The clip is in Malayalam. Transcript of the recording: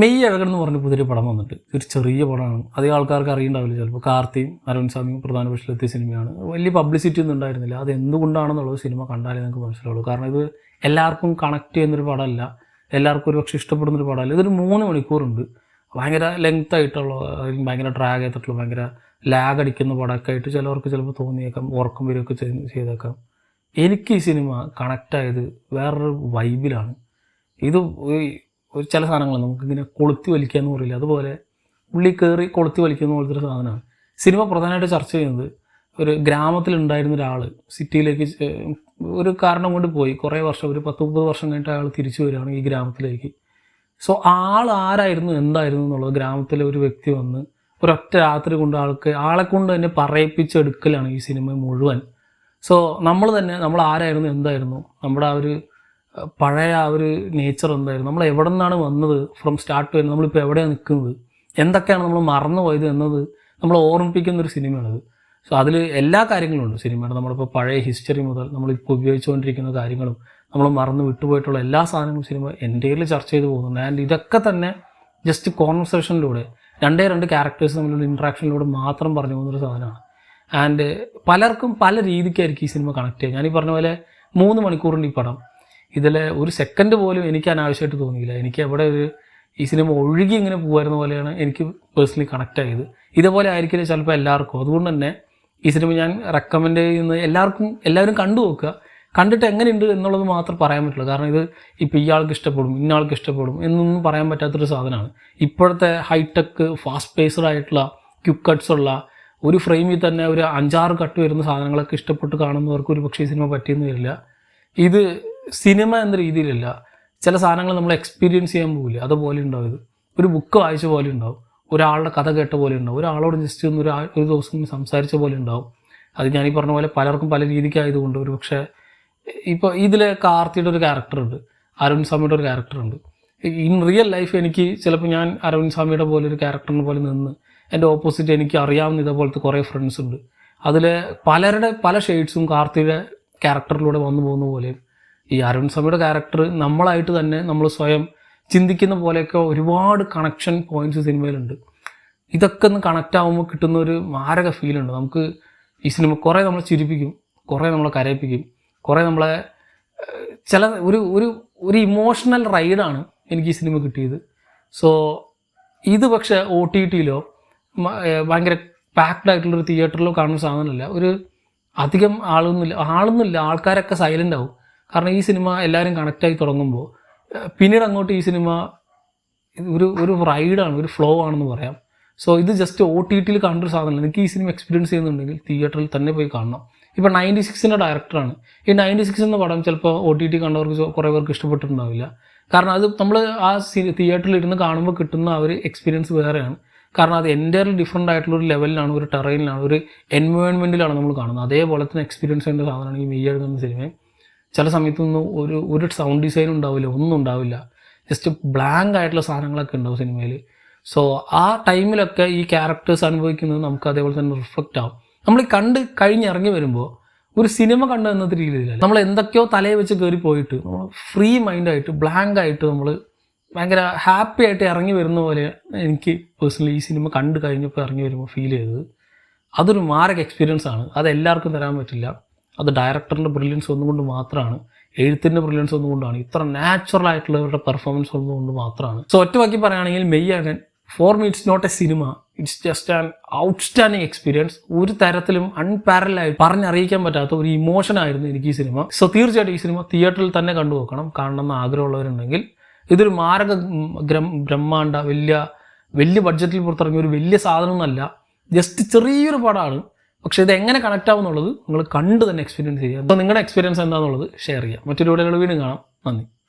മെയ് അഴകൻ എന്ന് പറഞ്ഞ പുതിയൊരു പടം വന്നിട്ട് ഒരു ചെറിയ പടമാണ്. അധികം ആൾക്കാർക്ക് അറിയുണ്ടാവില്ല. ചിലപ്പോൾ കാർത്തിയും അരവിന്ദ് സ്വാമിയും പ്രധാന വേഷത്തിലെത്തിയ സിനിമയാണ്. വലിയ പബ്ലിസിറ്റി ഒന്നും ഉണ്ടായിരുന്നില്ല. അത് എന്തുകൊണ്ടാണെന്നുള്ളത് സിനിമ കണ്ടാലേ നിങ്ങൾക്ക് മനസ്സിലാവുള്ളൂ. കാരണം ഇത് എല്ലാവർക്കും കണക്ട് ചെയ്യുന്നൊരു പടമല്ല, എല്ലാവർക്കും ഒരു പക്ഷേ ഇഷ്ടപ്പെടുന്നൊരു പടമല്ല. ഇതൊരു 3 മണിക്കൂറുണ്ട്. ഭയങ്കര ലെങ്ത് ആയിട്ടുള്ള, ഭയങ്കര ഡ്രാഗ് ചെയ്തിട്ടുള്ള, ഭയങ്കര ലാഗ് അടിക്കുന്ന പടമൊക്കെ ആയിട്ട് ചിലവർക്ക് ചിലപ്പോൾ തോന്നിയേക്കാം, ഉറക്കം വരികയൊക്കെ ചെയ്തേക്കാം. എനിക്ക് ഈ സിനിമ കണക്റ്റായത് വേറൊരു വൈബിലാണ്. ഇത് ഒരു ചില സാധനങ്ങൾ നമുക്കിങ്ങനെ കൊളുത്തി വലിക്കുക എന്ന് പറയില്ല, അതുപോലെ ഉള്ളി കയറി കൊളുത്തി വലിക്കുന്ന പോലത്തെ ഒരു സാധനമാണ്. സിനിമ പ്രധാനമായിട്ട് ചർച്ച ചെയ്യുന്നത് ഒരു ഗ്രാമത്തിലുണ്ടായിരുന്ന ഒരാൾ സിറ്റിയിലേക്ക് ഒരു കാരണം കൊണ്ട് പോയി, കുറേ വർഷം, ഒരു 10-30 വർഷം കഴിഞ്ഞിട്ട് അയാൾ തിരിച്ചു വരികയാണ് ഈ ഗ്രാമത്തിലേക്ക്. സോ ആൾ ആരായിരുന്നു, എന്തായിരുന്നു എന്നുള്ളത് ഗ്രാമത്തിലെ ഒരു വ്യക്തി വന്ന് ഒരൊറ്റ രാത്രി കൊണ്ട് ആളെ കൊണ്ട് തന്നെ പറയിപ്പിച്ചെടുക്കലാണ് ഈ സിനിമ മുഴുവൻ. സോ നമ്മൾ ആരായിരുന്നു, എന്തായിരുന്നു, നമ്മുടെ ആ ഒരു പഴയ ആ ഒരു നേച്ചർ എന്തായിരുന്നു, നമ്മൾ എവിടെ നിന്നാണ് വന്നത്, ഫ്രം സ്റ്റാർട്ട് വരുന്നത്, നമ്മളിപ്പോൾ എവിടെയാണ് നിൽക്കുന്നത്, എന്തൊക്കെയാണ് നമ്മൾ മറന്നു പോയത് എന്നത് നമ്മൾ ഓർമ്മിപ്പിക്കുന്നൊരു സിനിമയാണിത്. സോ അതിൽ എല്ലാ കാര്യങ്ങളും ഉണ്ട് സിനിമയുടെ. നമ്മളിപ്പോൾ പഴയ ഹിസ്റ്ററി മുതൽ നമ്മളിപ്പോൾ ഉപയോഗിച്ചുകൊണ്ടിരിക്കുന്ന കാര്യങ്ങളും നമ്മൾ മറന്ന് വിട്ടുപോയിട്ടുള്ള എല്ലാ സാധനങ്ങളും സിനിമ എൻ്റെയിൽ ചർച്ച ചെയ്ത് പോകുന്നുണ്ട്. ആൻഡ് ഇതൊക്കെ തന്നെ ജസ്റ്റ് കോൺവെർസേഷനിലൂടെ രണ്ട് ക്യാരക്ടേഴ്സ് തമ്മിലുള്ള ഇൻട്രാക്ഷനിലൂടെ മാത്രം പറഞ്ഞു പോകുന്നൊരു സാധനമാണ്. ആൻഡ് പലർക്കും പല രീതിക്കായിരിക്കും ഈ സിനിമ കണക്ട് ചെയ്യുക. ഞാനീ പറഞ്ഞ പോലെ 3 മണിക്കൂറിൻ്റെ ഈ പടം, ഇതിൽ ഒരു സെക്കൻഡ് പോലും എനിക്ക് അനാവശ്യമായിട്ട് തോന്നിയില്ല. എനിക്ക് എവിടെ ഈ സിനിമ ഒഴുകി ഇങ്ങനെ പോകുന്ന പോലെയാണ് എനിക്ക് പേഴ്സണലി കണക്ട് ആയത്. ഇതേപോലെ ആയിരിക്കില്ല ചിലപ്പോൾ എല്ലാവർക്കും. അതുകൊണ്ട് തന്നെ ഈ സിനിമ ഞാൻ റെക്കമെൻഡ് ചെയ്യുന്നത് എല്ലാവരും കണ്ടു നോക്കുക. കണ്ടിട്ട് എങ്ങനെയുണ്ട് എന്നുള്ളത് മാത്രം പറയാൻ പറ്റുള്ളൂ. കാരണം ഇത് ഇപ്പോൾ ഇയാൾക്ക് ഇഷ്ടപ്പെടും, ഇന്നയാൾക്ക് ഇഷ്ടപ്പെടും എന്നൊന്നും പറയാൻ പറ്റാത്തൊരു സാധനമാണ്. ഇപ്പോഴത്തെ ഹൈടെക്ക് ഫാസ്റ്റ് പേസ്ഡ് ആയിട്ടുള്ള ക്വിക്ക് കട്ട്സ് ഉള്ള ഒരു ഫ്രെയിമിൽ തന്നെ ഒരു 5-6 കട്ട് വരുന്ന സാധനങ്ങളൊക്കെ ഇഷ്ടപ്പെട്ട് കാണുന്നവർക്ക് ഒരു പക്ഷേ ഈ സിനിമ പറ്റിയെന്ന് വരില്ല. ഇത് സിനിമ എന്ന രീതിയിലല്ല, ചില സാധനങ്ങൾ നമ്മൾ എക്സ്പീരിയൻസ് ചെയ്യാൻ പോകില്ല, അതുപോലെ ഉണ്ടാവും. ഇത് ഒരു ബുക്ക് വായിച്ച പോലെ ഉണ്ടാവും, ഒരാളുടെ കഥ കേട്ട പോലെ ഉണ്ടാവും, ഒരാളോട് ജസ്റ്റ് ഒന്ന് ഒരു ദിവസം സംസാരിച്ച പോലെ ഉണ്ടാവും. അത് ഞാനീ പറഞ്ഞ പോലെ പലർക്കും പല രീതിക്കായതുകൊണ്ട് ഒരു പക്ഷേ ഇപ്പോൾ ഇതിൽ കാർത്തിയുടെ ഒരു ക്യാരക്ടറുണ്ട്, അരവിന്ദ് സ്വാമിയുടെ ഒരു ക്യാരക്ടറുണ്ട്. ഇൻ റിയൽ ലൈഫ് എനിക്ക് ചിലപ്പോൾ ഞാൻ അരവിന്ദ് സ്വാമിയുടെ പോലെ ഒരു ക്യാരക്ടറിനെ പോലെ നിന്ന് എൻ്റെ ഓപ്പോസിറ്റ് എനിക്ക് അറിയാവുന്ന ഇതേപോലത്തെ കുറേ ഫ്രണ്ട്സ് ഉണ്ട്. അതിൽ പലരുടെ പല ഷെയ്ഡ്സും കാർത്തിയുടെ ക്യാരക്ടറിലൂടെ വന്നു പോകുന്ന പോലെയും ഈ അരവിന്ദ് സ്വാമിയുടെ ക്യാരക്ടർ നമ്മളായിട്ട് തന്നെ നമ്മൾ സ്വയം ചിന്തിക്കുന്ന പോലെയൊക്കെ ഒരുപാട് കണക്ഷൻ പോയിൻറ്റ്സ് സിനിമയിലുണ്ട്. ഇതൊക്കെ ഒന്ന് കണക്റ്റ് ആകുമ്പോൾ കിട്ടുന്ന ഒരു മാരക ഫീലുണ്ട്. നമുക്ക് ഈ സിനിമ കുറേ നമ്മളെ ചിരിപ്പിക്കും, കുറേ നമ്മളെ കരയിപ്പിക്കും, കുറേ നമ്മളെ ഒരു ഇമോഷണൽ റൈഡാണ് എനിക്ക് ഈ സിനിമ കിട്ടിയത്. സോ ഇത് പക്ഷേ OTTയിലോ ഭയങ്കര പാക്ഡ് ആയിട്ടുള്ളൊരു തിയേറ്ററിലോ കാണുന്ന സാധനമല്ല. ഒരു അധികം ആളൊന്നുമില്ല, ആൾക്കാരൊക്കെ സൈലൻ്റ് ആവും. കാരണം ഈ സിനിമ എല്ലാവരും കണക്റ്റായി തുടങ്ങുമ്പോൾ പിന്നീട് അങ്ങോട്ട് ഈ സിനിമ ഒരു റൈഡാണ്, ഒരു ഫ്ലോ ആണെന്ന് പറയാം. സോ ഇത് ജസ്റ്റ് OTTയിൽ കണ്ടൊരു സാധനമല്ല. എനിക്ക് ഈ സിനിമ എക്സ്പീരിയൻസ് ചെയ്യുന്നുണ്ടെങ്കിൽ തിയേറ്ററിൽ തന്നെ പോയി കാണണം. ഇപ്പോൾ 96ൻ്റെ ഡയറക്ടറാണ്. ഈ 96 എന്ന പടം ചിലപ്പോൾ OTT കണ്ടവർക്ക് കുറേ പേർക്ക് ഇഷ്ടപ്പെട്ടിട്ടുണ്ടാവില്ല. കാരണം അത് നമ്മൾ ആ തിയേറ്ററിൽ ഇരുന്ന് കാണുമ്പോൾ കിട്ടുന്ന ആ ഒരു എക്സ്പീരിയൻസ് വേറെയാണ്. കാരണം അത് എൻ്റയർലി ഡിഫറെൻ്റ് ആയിട്ടുള്ളൊരു ലെവലിലാണ്, ഒരു ടെറൈനിലാണ്, ഒരു എൻവയോൺമെൻറ്റിലാണ് നമ്മൾ കാണുന്നത്. അതേപോലെ തന്നെ എക്സ്പീരിയൻസ് ചെയ്യേണ്ട സാധനമാണ് ഈ മെയ് അഴകൻ എന്ന സിനിമയും. ചില സമയത്തൊന്നും ഒരു സൗണ്ട് ഡിസൈൻ ഉണ്ടാവില്ല, ഒന്നും ഉണ്ടാവില്ല, ജസ്റ്റ് ബ്ലാങ്ക് ആയിട്ടുള്ള സാധനങ്ങളൊക്കെ ഉണ്ടാവും സിനിമയിൽ. സോ ആ ടൈമിലൊക്കെ ഈ ക്യാരക്ടേഴ്സ് അനുഭവിക്കുന്നത് നമുക്ക് അതേപോലെ തന്നെ റിഫ്ലക്റ്റ് ആവും. നമ്മൾ കഴിഞ്ഞിറങ്ങി വരുമ്പോൾ ഒരു സിനിമ കണ്ടു എന്നത് രീതിയിലല്ല, നമ്മൾ എന്തൊക്കെയോ തലയെ വെച്ച് കയറി പോയിട്ട് നമ്മൾ ഫ്രീ മൈൻഡായിട്ട് ബ്ലാങ്ക് ആയിട്ട് നമ്മൾ ഭയങ്കര ഹാപ്പി ആയിട്ട് ഇറങ്ങി വരുന്ന പോലെ എനിക്ക് പേഴ്സണലി ഈ സിനിമ കണ്ടു കഴിഞ്ഞപ്പോൾ ഇറങ്ങി വരുമ്പോൾ ഫീൽ ചെയ്തത്. അതൊരു മാരക എക്സ്പീരിയൻസ് ആണ്. അത് എല്ലാവർക്കും തരാൻ പറ്റില്ല. അത് ഡയറക്ടറിൻ്റെ ബ്രില്യൻസ് ഒന്നുകൊണ്ട് മാത്രമാണ്, എഴുത്തിൻ്റെ ബ്രില്യൻസ് ഒന്നുകൊണ്ടാണ്, ഇത്ര നാച്ചുറൽ ആയിട്ടുള്ളവരുടെ പെർഫോമൻസ് ഒന്നുകൊണ്ട് മാത്രമാണ്. സോ ഒറ്റവാക്കി പറയുകയാണെങ്കിൽ Meiyazhagan for me it's not a cinema, it's just an outstanding experience. ഒരു തരത്തിലും അൺപാരലായിട്ട് പറഞ്ഞറിയിക്കാൻ പറ്റാത്ത ഒരു ഇമോഷനായിരുന്നു എനിക്ക് ഈ സിനിമ. സോ തീർച്ചയായിട്ടും ഈ സിനിമ തിയേറ്ററിൽ തന്നെ കണ്ടു നോക്കണം. കാണണമെന്ന് ആഗ്രഹമുള്ളവരുണ്ടെങ്കിൽ ഇതൊരു മാരക ബ്രഹ്മാണ്ട വലിയ ബഡ്ജറ്റിൽ പുറത്തിറങ്ങിയ ഒരു വലിയ സാധനമൊന്നുമല്ല, ജസ്റ്റ് ചെറിയൊരു പടമാണ്. പക്ഷേ ഇത് എങ്ങനെ കണക്റ്റ് ആവുമെന്നുള്ളത് നിങ്ങൾ കണ്ട് തന്നെ എക്സ്പീരിയൻസ് ചെയ്യുക. അപ്പോൾ നിങ്ങളുടെ എക്സ്പീരിയൻസ് എന്താണെന്നുള്ളത് ഷെയർ ചെയ്യുക. മറ്റൊരു വീഡിയോയിൽ വീണ്ടും കാണാം. നന്ദി.